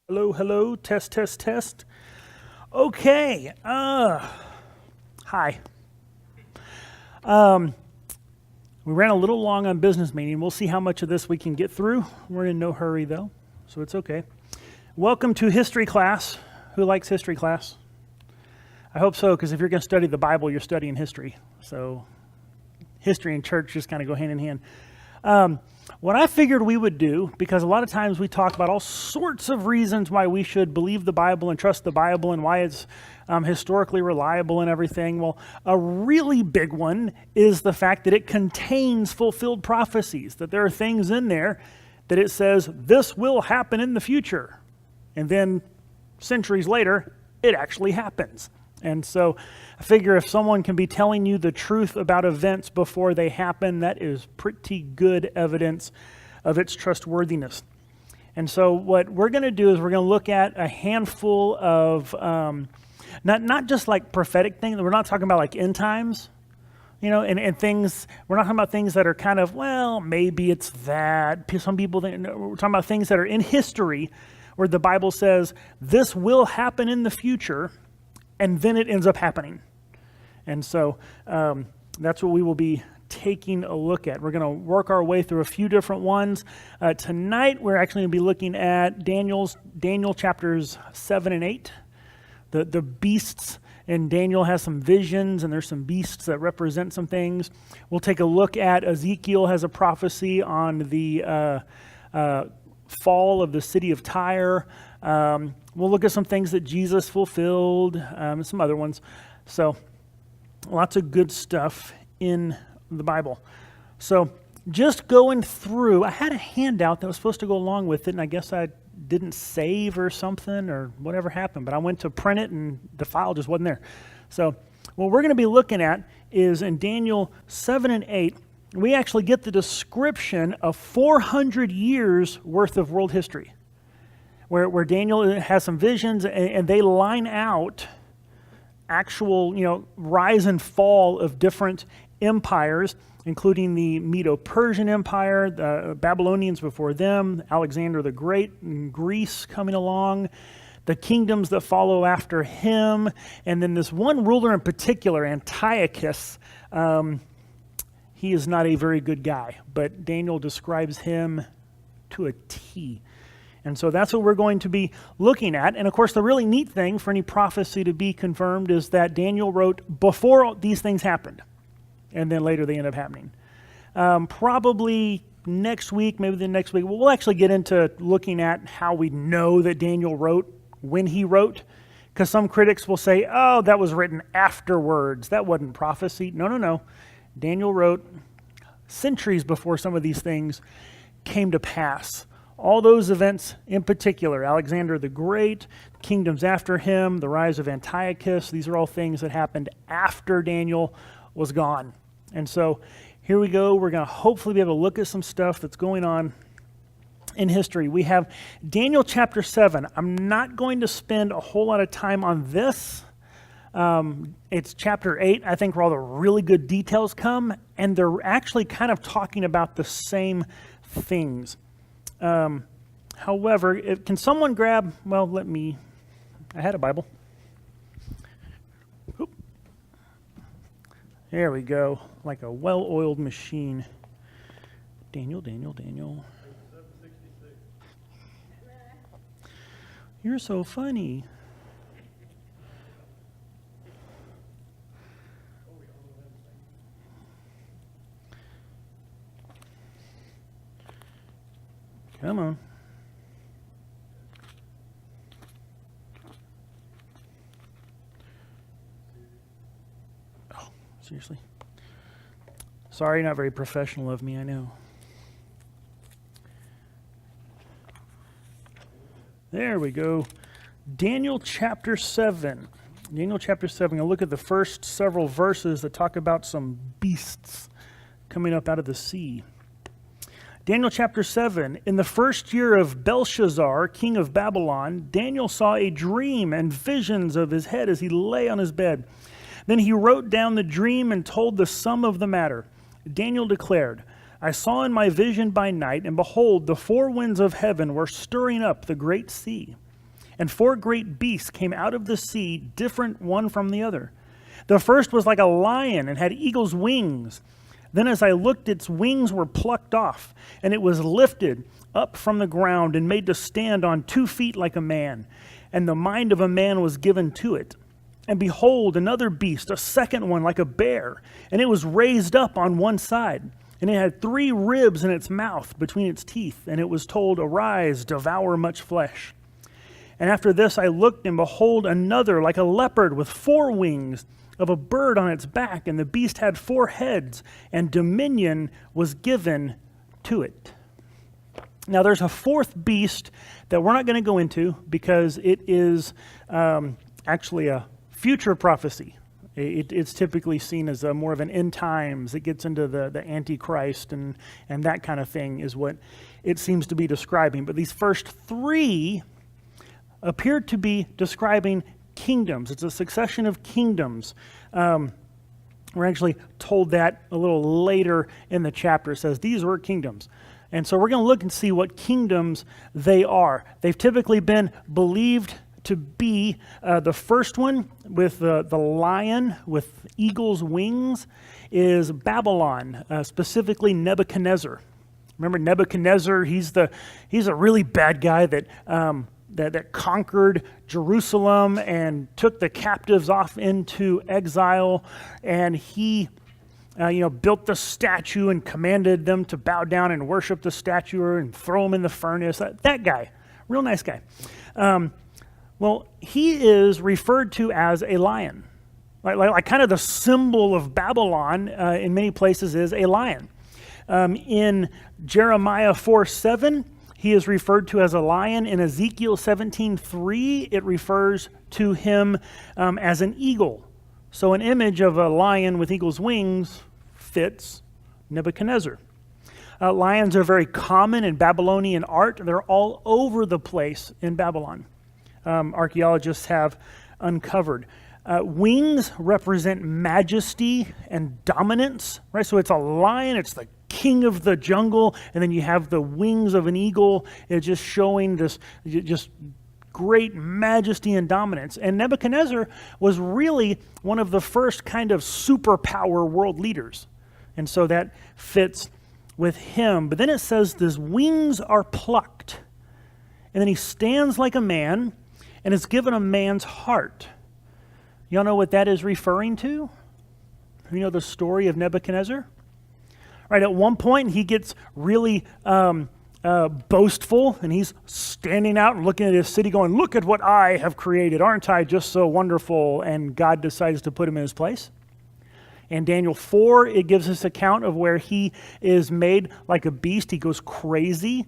Hello, hello, test, test, test. Okay, hi. We ran a little long on business meeting. We'll see how much of this we can get through. We're in no hurry though, so it's okay. Welcome to history class. Who likes history class? I hope so, because if you're going to study the Bible, you're studying history. So history and church just kind of go hand in hand. What I figured we would do, because a lot of times we talk about all sorts of reasons why we should believe the Bible and trust the Bible and why it's historically reliable and everything. Well, a really big one is the fact that it contains fulfilled prophecies, that there are things in there that it says this will happen in the future. And then centuries later, it actually happens. And so I figure if someone can be telling you the truth about events before they happen, that is pretty good evidence of its trustworthiness. And so what we're going to do is we're going to look at a handful of, not just like prophetic things. We're not talking about like end times, and things. We're not talking about things that are kind of, well, maybe it's that. Some people think, no, we're talking about things that are in history where the Bible says this will happen in the future, and then it ends up happening. And so that's what we will be taking a look at. We're going to work our way through a few different ones. Tonight, we're actually going to be looking at Daniel chapters 7 and 8. The beasts, and Daniel has some visions, and there's some beasts that represent some things. We'll take a look at Ezekiel has a prophecy on the fall of the city of Tyre. We'll look at some things that Jesus fulfilled, and some other ones. So lots of good stuff in the Bible. So just going through, I had a handout that was supposed to go along with it, and I guess I didn't save or something or whatever happened, but I went to print it and the file just wasn't there. So what we're going to be looking at is in Daniel 7 and 8, we actually get the description of 400 years worth of world history, where Daniel has some visions and they line out actual, rise and fall of different empires, including the Medo-Persian Empire, the Babylonians before them, Alexander the Great in Greece coming along, the kingdoms that follow after him, and then this one ruler in particular, Antiochus. He is not a very good guy, but Daniel describes him to a T. And so that's what we're going to be looking at. And of course, the really neat thing for any prophecy to be confirmed is that Daniel wrote before these things happened, and then later they end up happening. Probably next week, maybe the next week, we'll actually get into looking at how we know that Daniel wrote when he wrote, because some critics will say, oh, that was written afterwards. That wasn't prophecy. No. Daniel wrote centuries before some of these things came to pass. All those events in particular, Alexander the Great, kingdoms after him, the rise of Antiochus, these are all things that happened after Daniel was gone. And so here we go. We're going to hopefully be able to look at some stuff that's going on in history. We have Daniel chapter 7. I'm not going to spend a whole lot of time on this. It's chapter 8, I think, where all the really good details come, and they're actually kind of talking about the same things. However, can someone grab, I had a Bible. Oop. There we go, like a well-oiled machine. Daniel. You're so funny. Come on. Oh, seriously? Sorry, not very professional of me, I know. There we go. Daniel chapter 7. Daniel chapter 7. I'll look at the first several verses that talk about some beasts coming up out of the sea. Daniel chapter 7, in the first year of Belshazzar, king of Babylon, Daniel saw a dream and visions of his head as he lay on his bed. Then he wrote down the dream and told the sum of the matter. Daniel declared, I saw in my vision by night, and behold, the four winds of heaven were stirring up the great sea. And 4 great beasts came out of the sea, different one from the other. The first was like a lion and had eagle's wings. Then as I looked, its wings were plucked off, and it was lifted up from the ground and made to stand on 2 feet like a man. And the mind of a man was given to it. And behold, another beast, a second one like a bear, and it was raised up on one side. And it had 3 ribs in its mouth between its teeth, and it was told, Arise, devour much flesh. And after this I looked, and behold, another like a leopard with 4 wings of a bird on its back, and the beast had 4 heads, and dominion was given to it. Now there's a 4th beast that we're not going to go into because it is actually a future prophecy. It's typically seen as more of an end times. It gets into the Antichrist and that kind of thing is what it seems to be describing. But these first 3 appear to be describing kingdoms. It's a succession of kingdoms. We're actually told that a little later in the chapter. It says these were kingdoms. And so we're going to look and see what kingdoms they are. They've typically been believed to be the first one with the lion with eagle's wings is Babylon, specifically Nebuchadnezzar. Remember Nebuchadnezzar? He's a really bad guy that conquered Jerusalem and took the captives off into exile, and he built the statue and commanded them to bow down and worship the statue and throw them in the furnace. That guy, real nice guy. Well, he is referred to as a lion. Like kind of the symbol of Babylon in many places is a lion. In Jeremiah 4:7, he is referred to as a lion. In Ezekiel 17:3, it refers to him as an eagle. So an image of a lion with eagle's wings fits Nebuchadnezzar. Lions are very common in Babylonian art. They're all over the place in Babylon. Archaeologists have uncovered. Wings represent majesty and dominance, right? So it's a lion, it's the king of the jungle, and then you have the wings of an eagle. It's just showing this just great majesty and dominance. And Nebuchadnezzar was really one of the first kind of superpower world leaders. And so that fits with him. But then it says his wings are plucked. And then he stands like a man and is given a man's heart. Y'all know what that is referring to? You know the story of Nebuchadnezzar? Right, at one point he gets really boastful, and he's standing out and looking at his city going, look at what I have created. Aren't I just so wonderful? And God decides to put him in his place. In Daniel 4, it gives us account of where he is made like a beast. He goes crazy.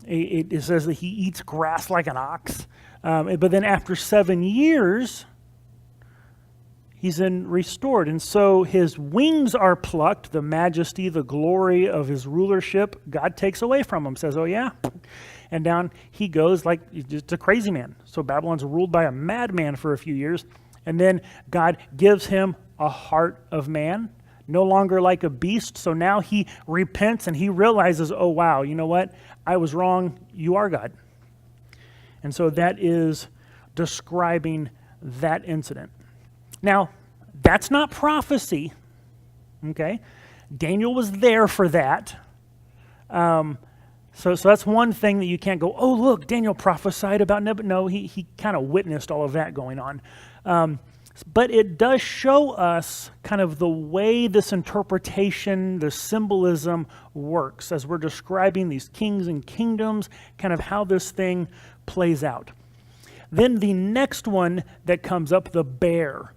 It says that he eats grass like an ox. But then after 7 years, he's restored. And so his wings are plucked, the majesty, the glory of his rulership, God takes away from him, says, oh yeah. And down he goes like just a crazy man. So Babylon's ruled by a madman for a few years. And then God gives him a heart of man, no longer like a beast. So now he repents and he realizes, oh wow, you know what? I was wrong. You are God. And so that is describing that incident. Now, that's not prophecy, okay? Daniel was there for that. So that's one thing that you can't go, oh, look, Daniel prophesied about Nebuchadnezzar. No, he kind of witnessed all of that going on. But it does show us kind of the way this interpretation, the symbolism works as we're describing these kings and kingdoms, kind of how this thing plays out. Then the next one that comes up, the bear.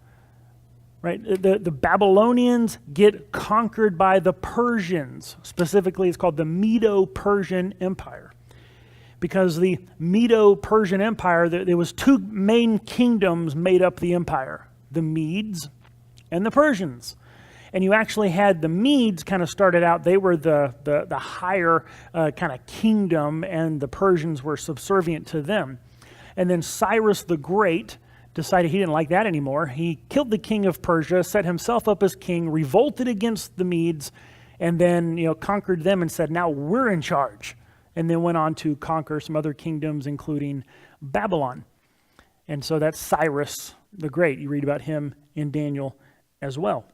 Right, the Babylonians get conquered by the Persians. Specifically, it's called the Medo-Persian Empire. Because the Medo-Persian Empire, there was 2 main kingdoms made up the empire. The Medes and the Persians. And you actually had the Medes kind of started out, they were the higher kind of kingdom, and the Persians were subservient to them. And then Cyrus the Great decided he didn't like that anymore. He killed the king of Persia, set himself up as king, revolted against the Medes, and then conquered them and said, now we're in charge. And then went on to conquer some other kingdoms, including Babylon. And so that's Cyrus the Great. You read about him in Daniel as well.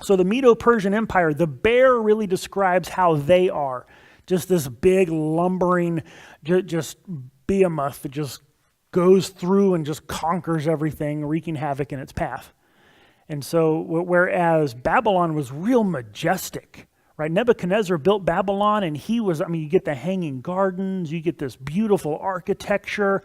So the Medo-Persian Empire, the bear really describes how they are. Just this big, lumbering, just behemoth that just goes through and just conquers everything, wreaking havoc in its path. And so, whereas Babylon was real majestic, right? Nebuchadnezzar built Babylon, and he was, you get the hanging gardens, you get this beautiful architecture.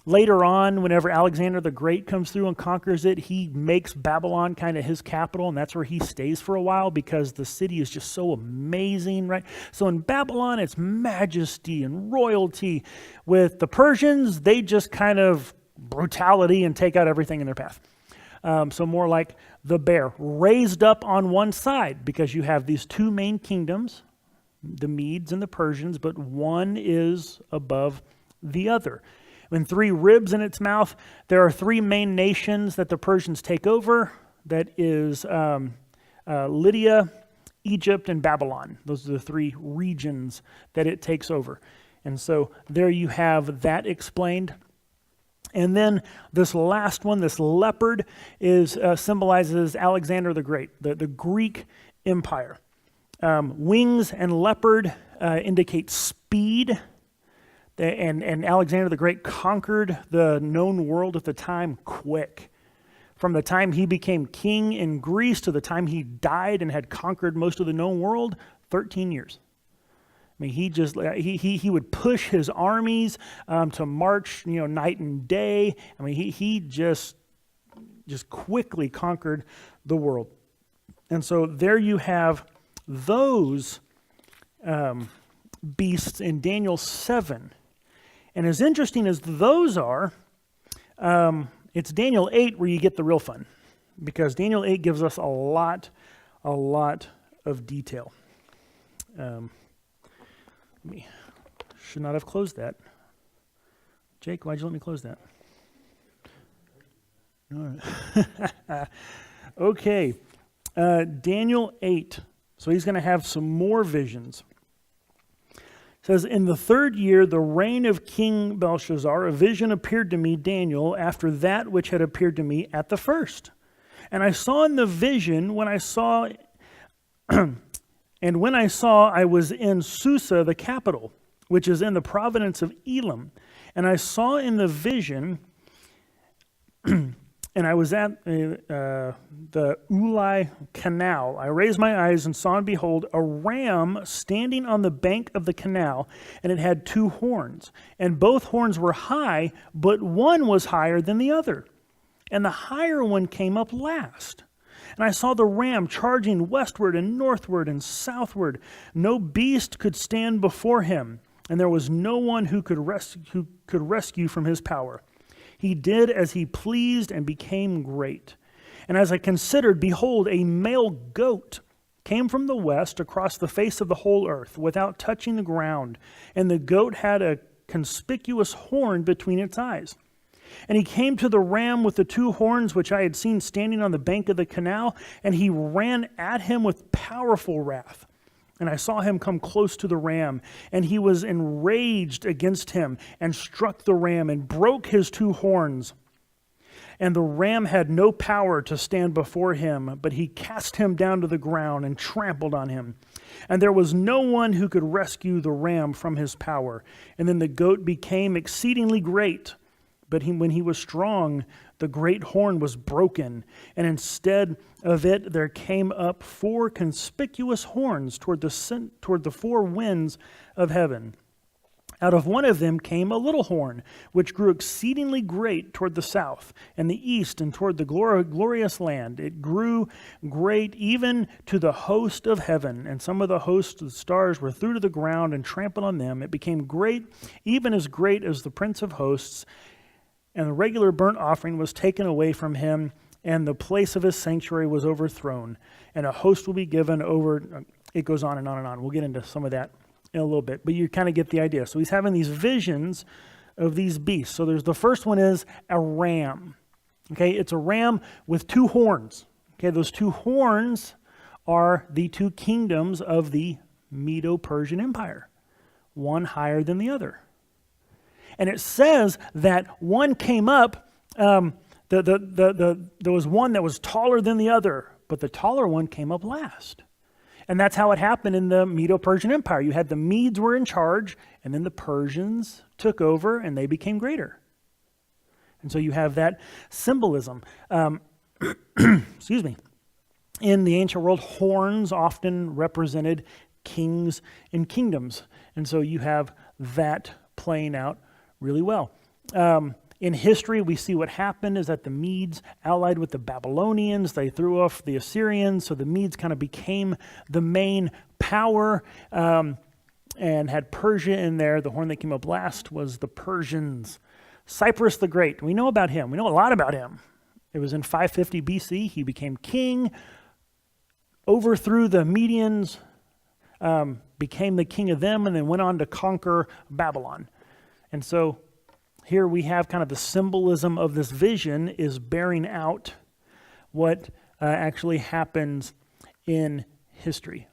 Later on, whenever Alexander the Great comes through and conquers it, he makes Babylon kind of his capital, and that's where he stays for a while because the city is just so amazing, right? So in Babylon, it's majesty and royalty. With the Persians, they just kind of brutality and take out everything in their path. So more like the bear, raised up on one side because you have these two main kingdoms, the Medes and the Persians, but one is above the other. And three ribs in its mouth. There are three main nations that the Persians take over. That is Lydia, Egypt, and Babylon. Those are the three regions that it takes over. And so there you have that explained. And then this last one, this leopard, symbolizes Alexander the Great, the Greek Empire. Wings and leopard indicate speed. And Alexander the Great conquered the known world at the time quick. From the time he became king in Greece to the time he died and had conquered most of the known world, 13 years. He would push his armies to march, night and day. He just quickly conquered the world. And so there you have those beasts in Daniel 7. And as interesting as those are, it's Daniel 8 where you get the real fun, because Daniel 8 gives us a lot of detail. Should not have closed that. Jake, why'd you let me close that? All right. Okay, Daniel 8. So he's going to have some more visions. It says, in the third year, the reign of King Belshazzar, a vision appeared to me, Daniel, after that which had appeared to me at the first. And I saw in the vision, when I saw, I was in Susa, the capital, which is in the province of Elam. And I saw in the vision, and I was at the Ulai Canal. I raised my eyes and saw, and behold, a ram standing on the bank of the canal, and it had two horns. And both horns were high, but one was higher than the other. And the higher one came up last. And I saw the ram charging westward and northward and southward. No beast could stand before him, and there was no one who could rescue from his power. He did as he pleased and became great. And as I considered, behold, a male goat came from the west across the face of the whole earth without touching the ground. And the goat had a conspicuous horn between its eyes. And he came to the ram with the two horns which I had seen standing on the bank of the canal, and he ran at him with powerful wrath. And I saw him come close to the ram, and he was enraged against him, and struck the ram, and broke his two horns. And the ram had no power to stand before him, but he cast him down to the ground and trampled on him. And there was no one who could rescue the ram from his power. And then the goat became exceedingly great. But when he was strong, the great horn was broken, and instead of it there came up four conspicuous horns toward the four winds of heaven. Out of one of them came a little horn, which grew exceedingly great toward the south and the east and toward the glorious land. It grew great even to the host of heaven, and some of the hosts of the stars were threw to the ground and trampled on them. It became great, even as great as the Prince of Hosts. And the regular burnt offering was taken away from him, and the place of his sanctuary was overthrown. And a host will be given over. It goes on and on and on. We'll get into some of that in a little bit, but you kind of get the idea. So he's having these visions of these beasts. So there's the first one is a ram. Okay, it's a ram with two horns. Okay, those two horns are the two kingdoms of the Medo-Persian Empire, one higher than the other. And it says that one came up, there was one that was taller than the other, but the taller one came up last. And that's how it happened in the Medo-Persian Empire. You had the Medes were in charge, and then the Persians took over, and they became greater. And so you have that symbolism. Excuse me. In the ancient world, horns often represented kings and kingdoms. And so you have that playing out really well. In history, we see what happened is that the Medes allied with the Babylonians. They threw off the Assyrians, so the Medes kind of became the main power and had Persia in there. The horn that came up last was the Persians. Cyrus the Great, we know about him. We know a lot about him. It was in 550 BC. He became king, overthrew the Medians, became the king of them, and then went on to conquer Babylon. And so here we have kind of the symbolism of this vision is bearing out what actually happens in history.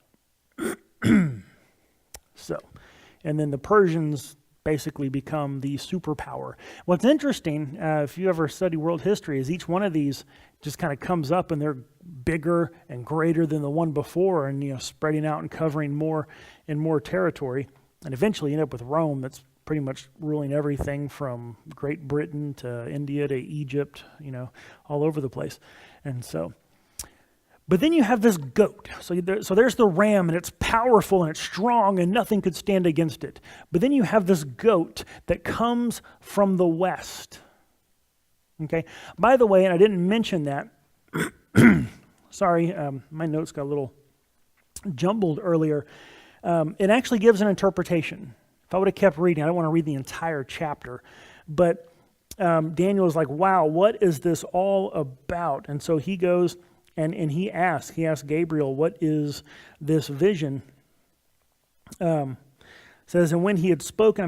So, and then the Persians basically become the superpower. What's interesting, if you ever study world history, is each one of these just kind of comes up and they're bigger and greater than the one before, and spreading out and covering more and more territory, and eventually end up with Rome that's pretty much ruling everything from Great Britain to India to Egypt, all over the place. And so, but then you have this goat. So there's the ram, and it's powerful and it's strong and nothing could stand against it. But then you have this goat that comes from the west. Okay. By the way, and I didn't mention that, sorry, my notes got a little jumbled earlier. It actually gives an interpretation. If I would have kept reading, I don't want to read the entire chapter, but Daniel is like, wow, what is this all about? And so he goes and he asks Gabriel, what is this vision? Says, and when he had spoken, I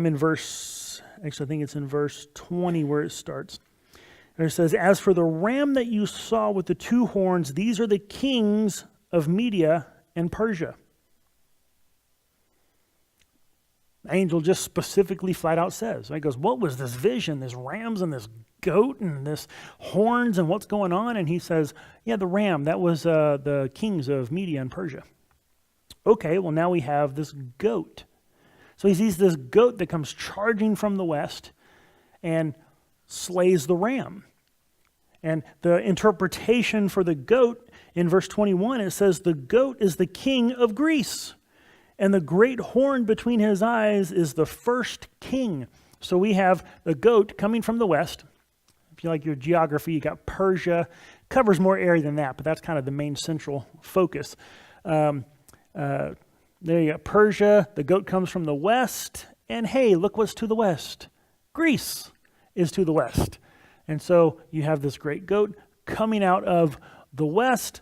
think it's in verse 20 where it starts. And it says, as for the ram that you saw with the two horns, these are the kings of Media and Persia. The angel just specifically flat out says, he goes, what was this vision, this rams and this goat and this horns and what's going on? And he says, yeah, the ram, that was the kings of Media and Persia. Okay, well now we have this goat. So he sees this goat that comes charging from the west and slays the ram. And the interpretation for the goat in verse 21, it says the goat is the king of Greece. And the great horn between his eyes is the first king. So we have the goat coming from the west. If you like your geography, you got Persia. Covers more area than that, but that's kind of the main central focus. There you got Persia. The goat comes from the west. And hey, look what's to the west. Greece is to the west. And so you have this great goat coming out of the west.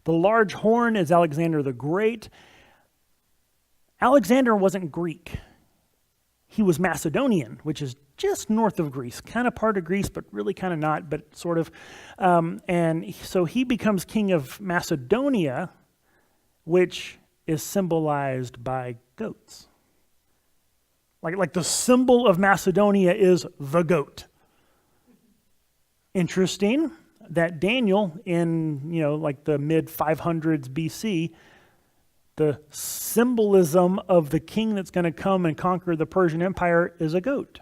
The large horn is Alexander the Great. Alexander wasn't Greek. He was Macedonian, which is just north of Greece, kind of part of Greece, but really kind of not, but sort of. And so he becomes king of Macedonia, which is symbolized by goats. Like the symbol of Macedonia is the goat. Interesting that Daniel in, like the mid 500s BC, the symbolism of the king that's going to come and conquer the Persian Empire is a goat,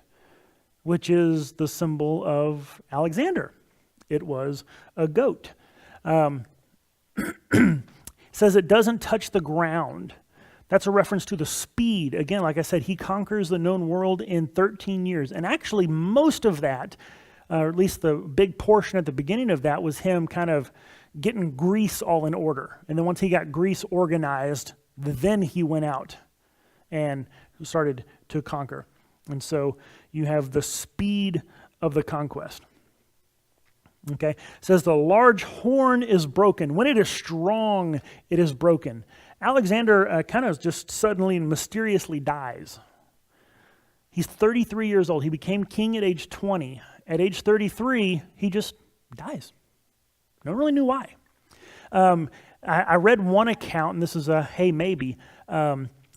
which is the symbol of Alexander. It was a goat. It says it doesn't touch the ground. That's a reference to the speed. Again, like I said, he conquers the known world in 13 years. And actually, most of that, or at least the big portion at the beginning of that, was him kind of getting Greece all in order. And then once he got Greece organized, then he went out and started to conquer. And so you have the speed of the conquest. Okay, it says the large horn is broken. When it is strong, it is broken. Alexander kind of just suddenly and mysteriously dies. He's 33 years old. He became king at age 20. At age 33, he just dies. No one really knew why. I read one account, and this is a hey maybe.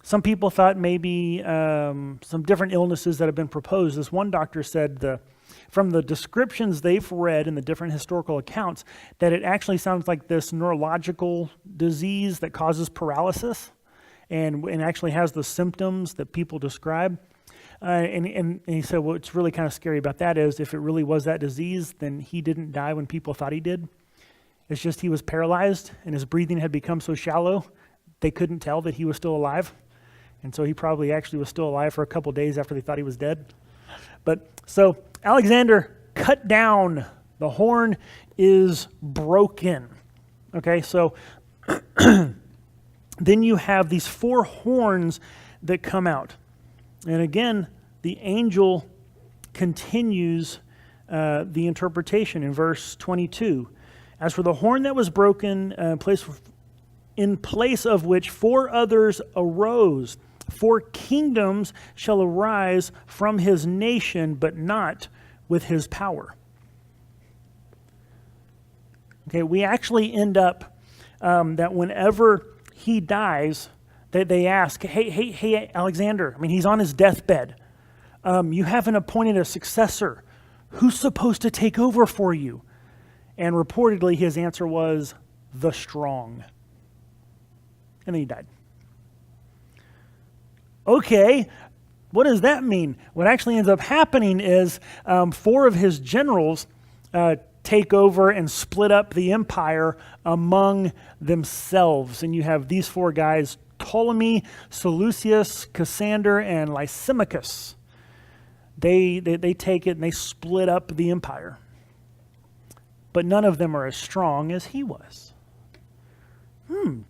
Some people thought maybe some different illnesses that have been proposed. This one doctor said from the descriptions they've read in the different historical accounts that it actually sounds like this neurological disease that causes paralysis and actually has the symptoms that people describe. And he said what's really kind of scary about that is if it really was that disease, then he didn't die when people thought he did. It's just he was paralyzed and his breathing had become so shallow they couldn't tell that he was still alive. And so he probably actually was still alive for a couple days after they thought he was dead. But so Alexander cut down. The horn is broken. Okay, so then you have these 4 horns that come out. And again, the angel continues the interpretation in verse 22. As for the horn that was broken, in place of which 4 others arose, 4 kingdoms shall arise from his nation, but not with his power. Okay, we actually end up that whenever he dies, they ask, hey, Alexander, I mean, he's on his deathbed. You haven't appointed a successor. Who's supposed to take over for you? And reportedly, his answer was, the strong. And then he died. Okay, what does that mean? What actually ends up happening is 4 of his generals take over and split up the empire among themselves. And you have these 4 guys, Ptolemy, Seleucus, Cassander, and Lysimachus. They take it and they split up the empire. But none of them are as strong as he was.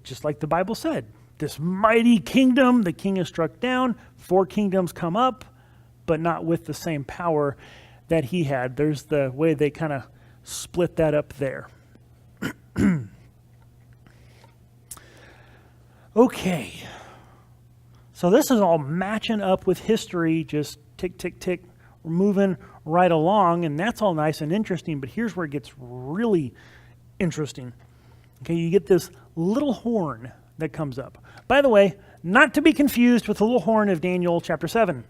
Just like the Bible said. This mighty kingdom, the king is struck down. 4 kingdoms come up, but not with the same power that he had. There's the way they kind of split that up there. Okay. So this is all matching up with history, just tick, tick, tick. We're moving right along, and that's all nice and interesting, but here's where it gets really interesting. Okay, you get this little horn that comes up. By the way, not to be confused with the little horn of Daniel chapter 7.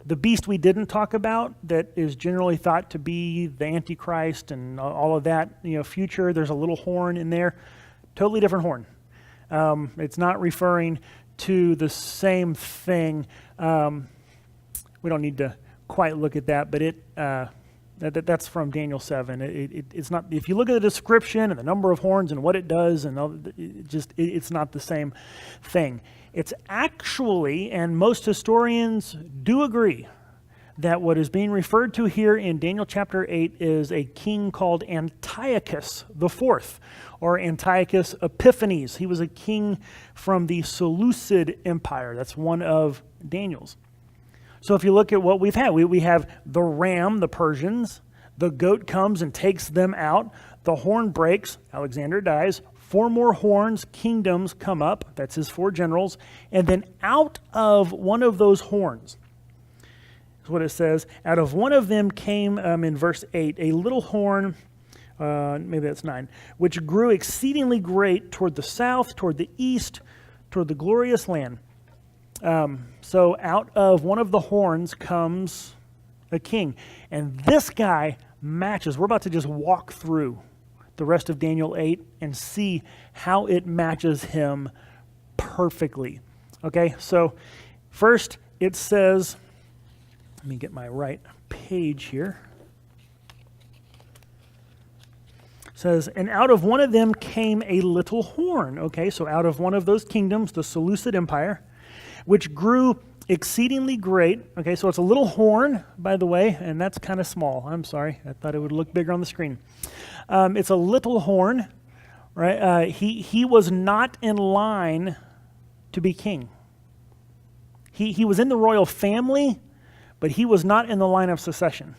The beast we didn't talk about that is generally thought to be the Antichrist and all of that, future, there's a little horn in there. Totally different horn. It's not referring to the same thing. We don't need to quite look at that, but that's from Daniel 7. It's not. If you look at the description and the number of horns and what it does, and it's not the same thing. It's actually, and most historians do agree, that what is being referred to here in Daniel chapter 8 is a king called Antiochus IV, or Antiochus Epiphanes. He was a king from the Seleucid Empire. That's one of Daniel's. So if you look at what we've had, we have the ram, the Persians. The goat comes and takes them out. The horn breaks. Alexander dies. 4 more horns, kingdoms come up. That's his 4 generals. And then out of one of those horns, is what it says, out of one of them came, in verse 8, a little horn, maybe that's 9, which grew exceedingly great toward the south, toward the east, toward the glorious land. So out of one of the horns comes a king. And this guy matches. We're about to just walk through the rest of Daniel 8 and see how it matches him perfectly. Okay, so first it says, let me get my right page here. It says, and out of one of them came a little horn. Okay, so out of one of those kingdoms, the Seleucid Empire, which grew exceedingly great. Okay, so it's a little horn, by the way, and that's kind of small. I'm sorry. I thought it would look bigger on the screen. It's a little horn, right? He was not in line to be king. He was in the royal family, but he was not in the line of succession.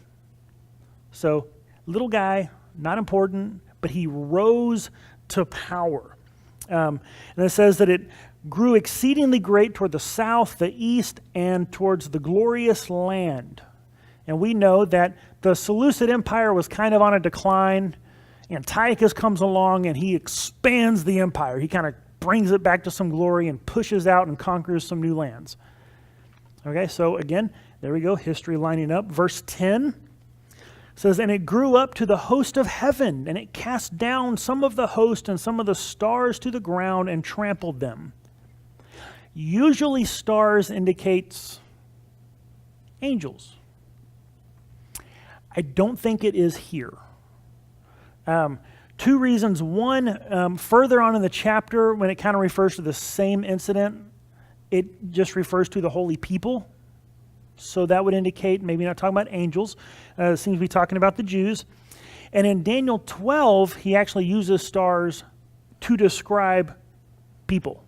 So, little guy, not important, but he rose to power. And it says that it grew exceedingly great toward the south, the east, and towards the glorious land. And we know that the Seleucid Empire was kind of on a decline. Antiochus comes along and he expands the empire. He kind of brings it back to some glory and pushes out and conquers some new lands. Okay, so again, there we go, history lining up. Verse 10 says, and it grew up to the host of heaven, and it cast down some of the host and some of the stars to the ground and trampled them. Usually stars indicates angels. I don't think it is here. Two reasons. One, further on in the chapter, when it kind of refers to the same incident, it just refers to the holy people. So that would indicate maybe not talking about angels. It seems to be talking about the Jews. And in Daniel 12, he actually uses stars to describe people.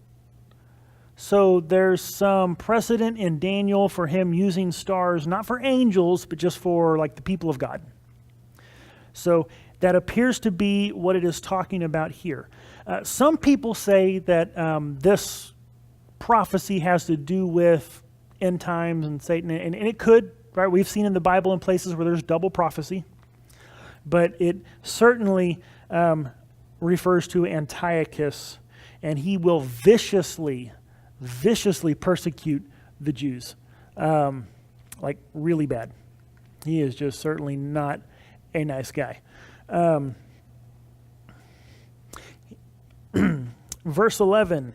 So there's some precedent in Daniel for him using stars, not for angels, but just for like the people of God. So that appears to be what it is talking about here. Some people say that this prophecy has to do with end times and Satan, and it could, right? We've seen in the Bible in places where there's double prophecy, but it certainly refers to Antiochus, and he will viciously persecute the Jews, like really bad. He is just certainly not a nice guy. Verse 11,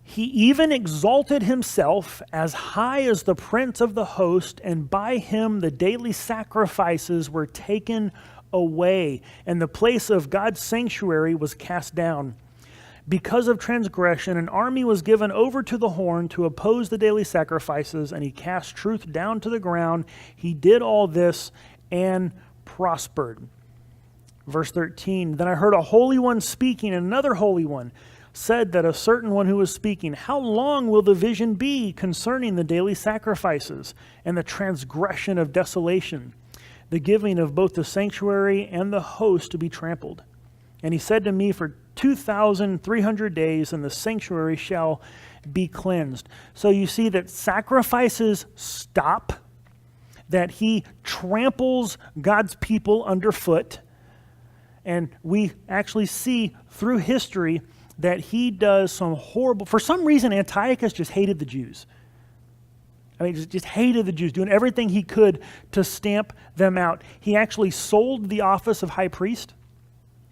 he even exalted himself as high as the prince of the host, and by him the daily sacrifices were taken away, and the place of God's sanctuary was cast down. Because of transgression, an army was given over to the horn to oppose the daily sacrifices, and he cast truth down to the ground. He did all this and prospered. Verse 13, then I heard a holy one speaking, and another holy one said that a certain one who was speaking, how long will the vision be concerning the daily sacrifices and the transgression of desolation, the giving of both the sanctuary and the host to be trampled? And he said to me, for 2,300 days, and the sanctuary shall be cleansed. So you see that sacrifices stop, that he tramples God's people underfoot, and we actually see through history that he does some horrible, for some reason Antiochus just hated the Jews. I mean, just hated the Jews, doing everything he could to stamp them out. He actually sold the office of high priest.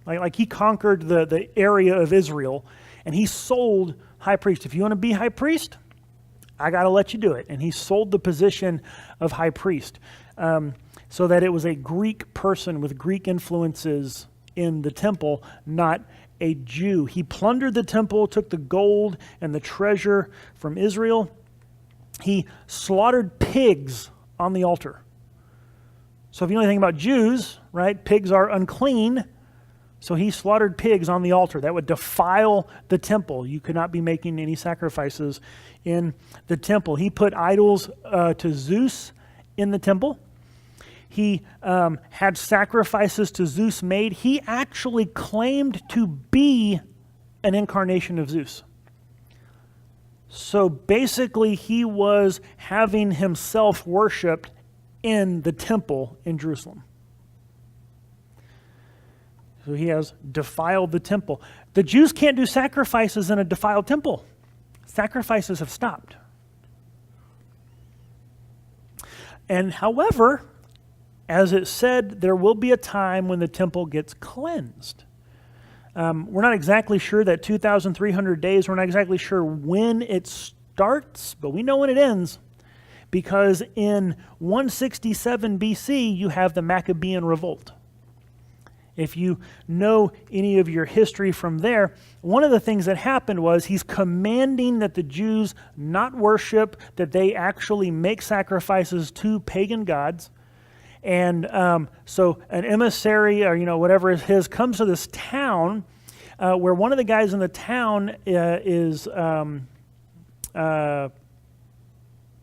Like he conquered the area of Israel, and he sold high priest. If you want to be high priest, I got to let you do it. And he sold the position of high priest so that it was a Greek person with Greek influences in the temple, not a Jew. He plundered the temple, took the gold and the treasure from Israel. He slaughtered pigs on the altar. So if you know anything about Jews, right, pigs are unclean. So he slaughtered pigs on the altar. That would defile the temple. You could not be making any sacrifices in the temple. He put idols to Zeus in the temple. He had sacrifices to Zeus made. He actually claimed to be an incarnation of Zeus. So basically, he was having himself worshipped in the temple in Jerusalem. So he has defiled the temple. The Jews can't do sacrifices in a defiled temple. Sacrifices have stopped. And however, as it said, there will be a time when the temple gets cleansed. We're not exactly sure that 2,300 days, we're not exactly sure when it starts, but we know when it ends. Because in 167 BC, you have the Maccabean revolt. If you know any of your history from there, one of the things that happened was he's commanding that the Jews not worship, that they actually make sacrifices to pagan gods. And so an emissary or, whatever is his comes to this town where one of the guys in the town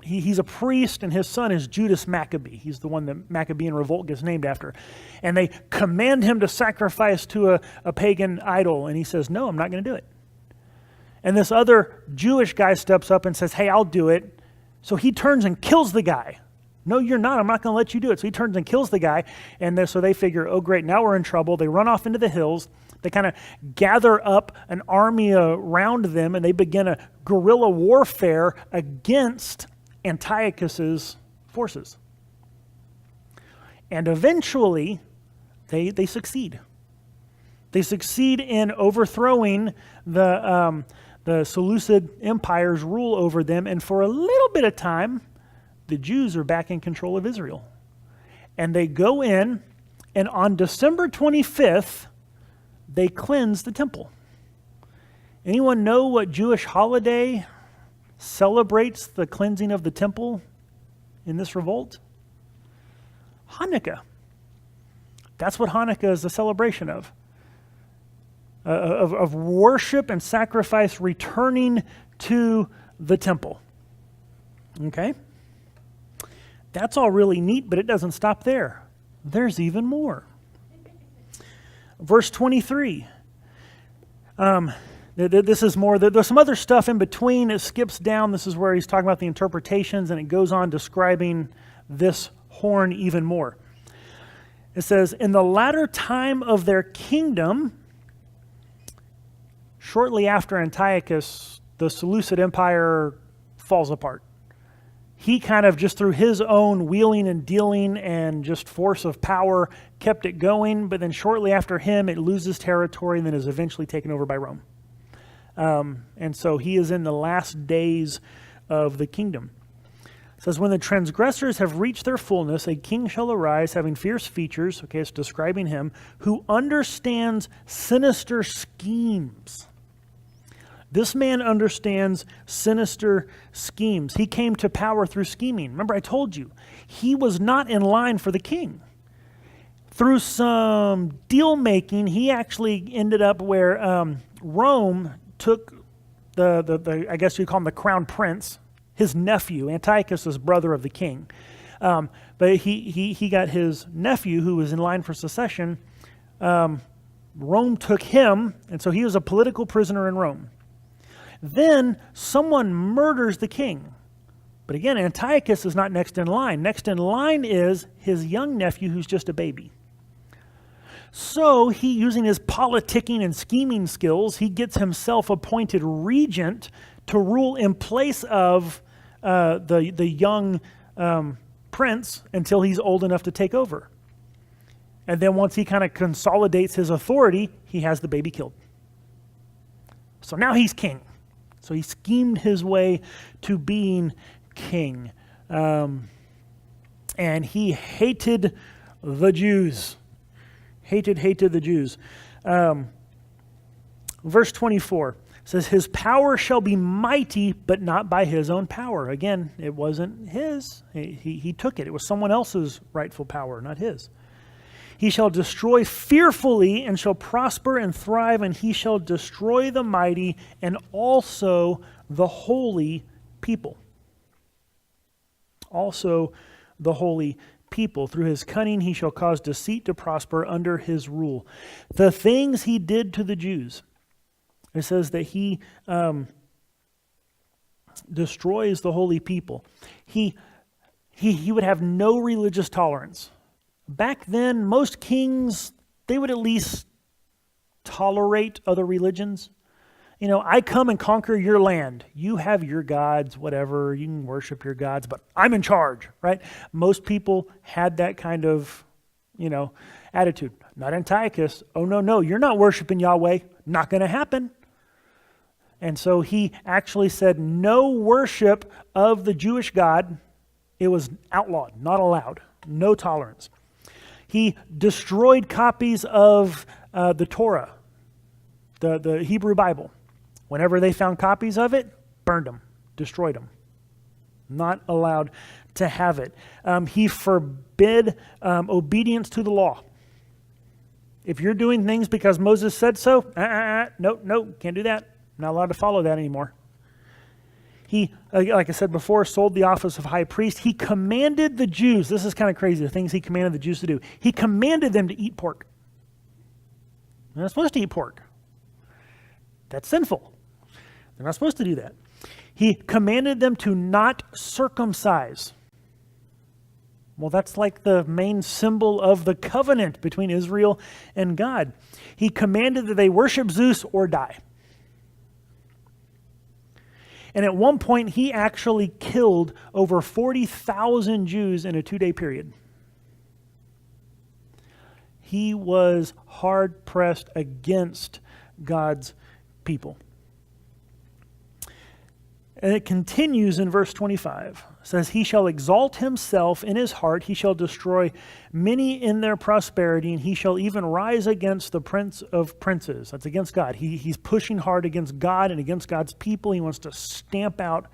he's a priest, and his son is Judas Maccabee. He's the one that Maccabean revolt gets named after. And they command him to sacrifice to a pagan idol. And he says, no, I'm not going to do it. And this other Jewish guy steps up and says, hey, I'll do it. So he turns and kills the guy. No, you're not. I'm not going to let you do it. So he turns and kills the guy. And so they figure, oh, great, now we're in trouble. They run off into the hills. They kind of gather up an army around them and they begin a guerrilla warfare against Antiochus's forces. And eventually, they succeed. They succeed in overthrowing the Seleucid Empire's rule over them, and for a little bit of time, the Jews are back in control of Israel. And they go in, and on December 25th, they cleanse the temple. Anyone know what Jewish holiday celebrates the cleansing of the temple in this revolt? Hanukkah. That's what Hanukkah is a celebration of. Of worship and sacrifice returning to the temple. Okay? That's all really neat, but it doesn't stop there. There's even more. Verse 23. This is more. There's some other stuff in between. It skips down. This is where he's talking about the interpretations, and it goes on describing this horn even more. It says, in the latter time of their kingdom, shortly after Antiochus, the Seleucid Empire falls apart. He kind of just through his own wheeling and dealing and just force of power kept it going, but then shortly after him it loses territory and then is eventually taken over by Rome. And so he is in the last days of the kingdom. It says, when the transgressors have reached their fullness, a king shall arise having fierce features, okay, it's describing him, who understands sinister schemes. This man understands sinister schemes. He came to power through scheming. Remember, I told you, he was not in line for the king. Through some deal making, he actually ended up where Rome took the I guess you call him the crown prince, his nephew, Antiochus was brother of the king. But he got his nephew, who was in line for secession. Rome took him, and so he was a political prisoner in Rome. Then someone murders the king. But again, Antiochus is not next in line. Next in line is his young nephew, who's just a baby. So he, using his politicking and scheming skills, he gets himself appointed regent to rule in place of the young prince until he's old enough to take over. And then once he kind of consolidates his authority, he has the baby killed. So now he's king. So he schemed his way to being king. And he hated the Jews. Hated the Jews. Verse 24 says, his power shall be mighty, but not by his own power. Again, it wasn't his. He took it. It was someone else's rightful power, not his. He shall destroy fearfully and shall prosper and thrive, and he shall destroy the mighty and also the holy people. Also the holy people. Through his cunning he shall cause deceit to prosper under his rule. The things he did to the Jews, it says that he destroys the holy people. He would have no religious tolerance. Back then, most kings, they would at least tolerate other religions. You know, I come and conquer your land. You have your gods, whatever. You can worship your gods, but I'm in charge, right? Most people had that kind of, attitude. Not Antiochus. Oh, no, you're not worshiping Yahweh. Not going to happen. And so he actually said no worship of the Jewish God. It was outlawed, not allowed. No tolerance. He destroyed copies of the Torah, the Hebrew Bible. Whenever they found copies of it, burned them, destroyed them. Not allowed to have it. He forbid obedience to the law. If you're doing things because Moses said so, no, can't do that. Not allowed to follow that anymore. He, like I said before, sold the office of high priest. He commanded the Jews, this is kind of crazy, the things he commanded the Jews to do. He commanded them to eat pork. They're not supposed to eat pork. That's sinful. They're not supposed to do that. He commanded them to not circumcise. Well, that's like the main symbol of the covenant between Israel and God. He commanded that they worship Zeus or die. And at one point, he actually killed over 40,000 Jews in a 2-day period. He was hard-pressed against God's people. And it continues in verse 25. It says, he shall exalt himself in his heart. He shall destroy many in their prosperity, and he shall even rise against the prince of princes. That's against God. He's pushing hard against God and against God's people. He wants to stamp out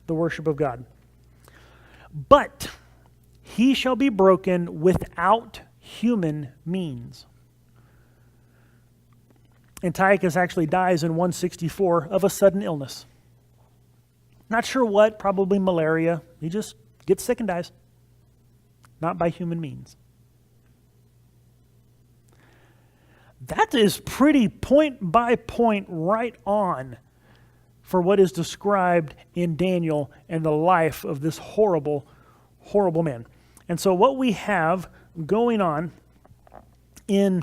the worship of God. But he shall be broken without human means. Antiochus actually dies in 164 of a sudden illness. Not sure what, probably malaria. He just gets sick and dies. Not by human means. That is pretty point by point right on for what is described in Daniel and the life of this horrible, horrible man. And so what we have going on in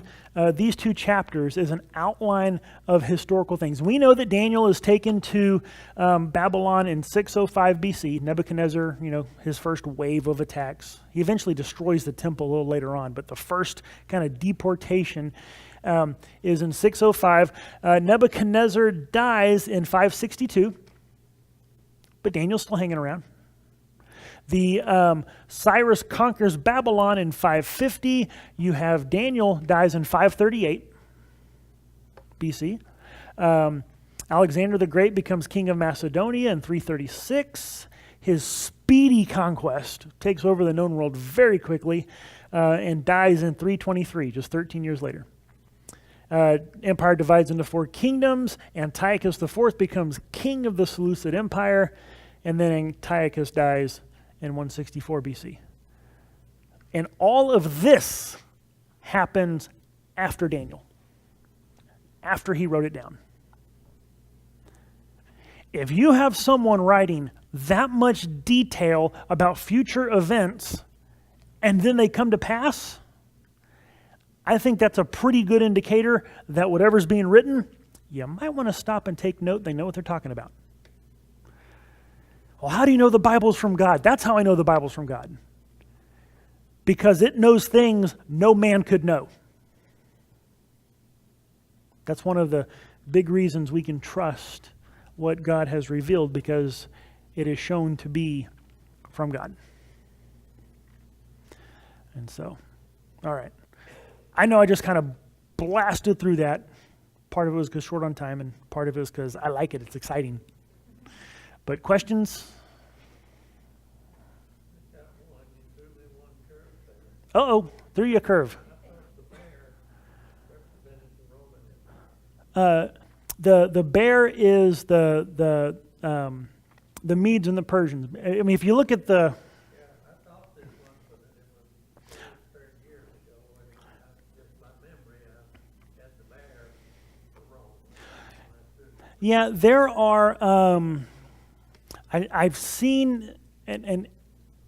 these 2 chapters is an outline of historical things. We know that Daniel is taken to Babylon in 605 BC. Nebuchadnezzar, his first wave of attacks. He eventually destroys the temple a little later on, but the first kind of deportation is in 605. Nebuchadnezzar dies in 562, but Daniel's still hanging around. The Cyrus conquers Babylon in 550. You have Daniel dies in 538 BC. Alexander the Great becomes king of Macedonia in 336. His speedy conquest takes over the known world very quickly and dies in 323, just 13 years later. Empire divides into 4 kingdoms. Antiochus IV becomes king of the Seleucid Empire, and then Antiochus dies in 164 BC. And all of this happens after Daniel, after he wrote it down. If you have someone writing that much detail about future events and then they come to pass, I think that's a pretty good indicator that whatever's being written, you might want to stop and take note. They know what they're talking about. Well, how do you know the Bible's from God? That's how I know the Bible's from God. Because it knows things no man could know. That's one of the big reasons we can trust what God has revealed, because it is shown to be from God. And so, all right. I know I just kind of blasted through that. Part of it was because short on time, and part of it was because I like it. It's exciting. But questions? Uh-oh, threw you a curve. The bear is the Medes and the Persians. I mean, if you look at the... I thought this one, but it was 30 years ago, and just my memory, I got the bear wrong. Yeah, there are... I've seen, and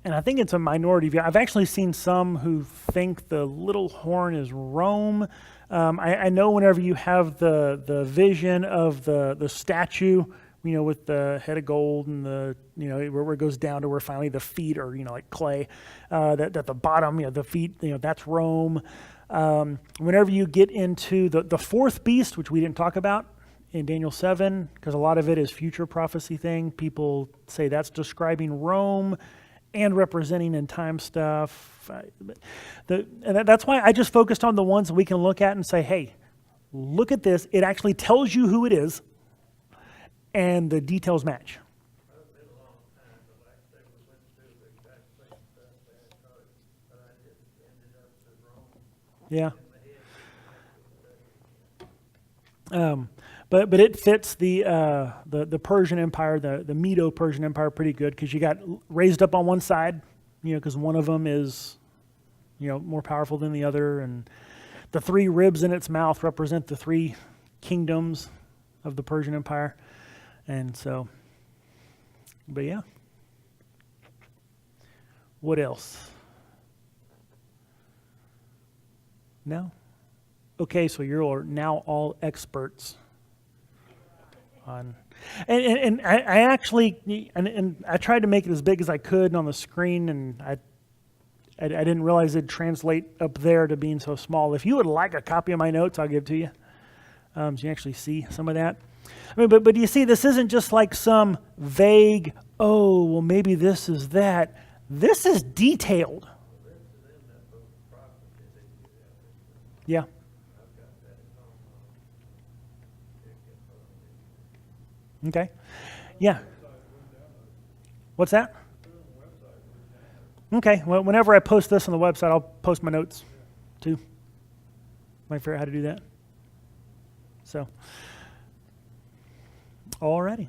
I think it's a minority view. I've actually seen some who think the little horn is Rome. I know whenever you have the vision of the statue, with the head of gold and the, where it goes down to where finally the feet are, like clay, that at the bottom, the feet, that's Rome. Whenever you get into the fourth beast, which we didn't talk about in Daniel 7, because a lot of it is future prophecy thing, people say that's describing Rome and representing end time stuff. And that's why I just focused on the ones that we can look at and say, hey, look at this. It actually tells you who it is, and the details match. Yeah. But it fits the Persian Empire, the Medo-Persian Empire pretty good, because you got raised up on one side, because one of them is, more powerful than the other, and the 3 ribs in its mouth represent the 3 kingdoms of the Persian Empire, and so, but yeah. What else? No? Okay, so you're now all experts on, and I actually, and I tried to make it as big as I could on the screen, and I didn't realize it'd translate up there to being so small. If you would like a copy of my notes, I'll give it to you. So you can actually see some of that. I mean, but you see, this isn't just like some vague, oh, well, maybe this is that. This is detailed. Yeah. Okay. Yeah. What's that? Okay. Well, whenever I post this on the website, I'll post my notes too. Might figure out how to do that. So, alrighty.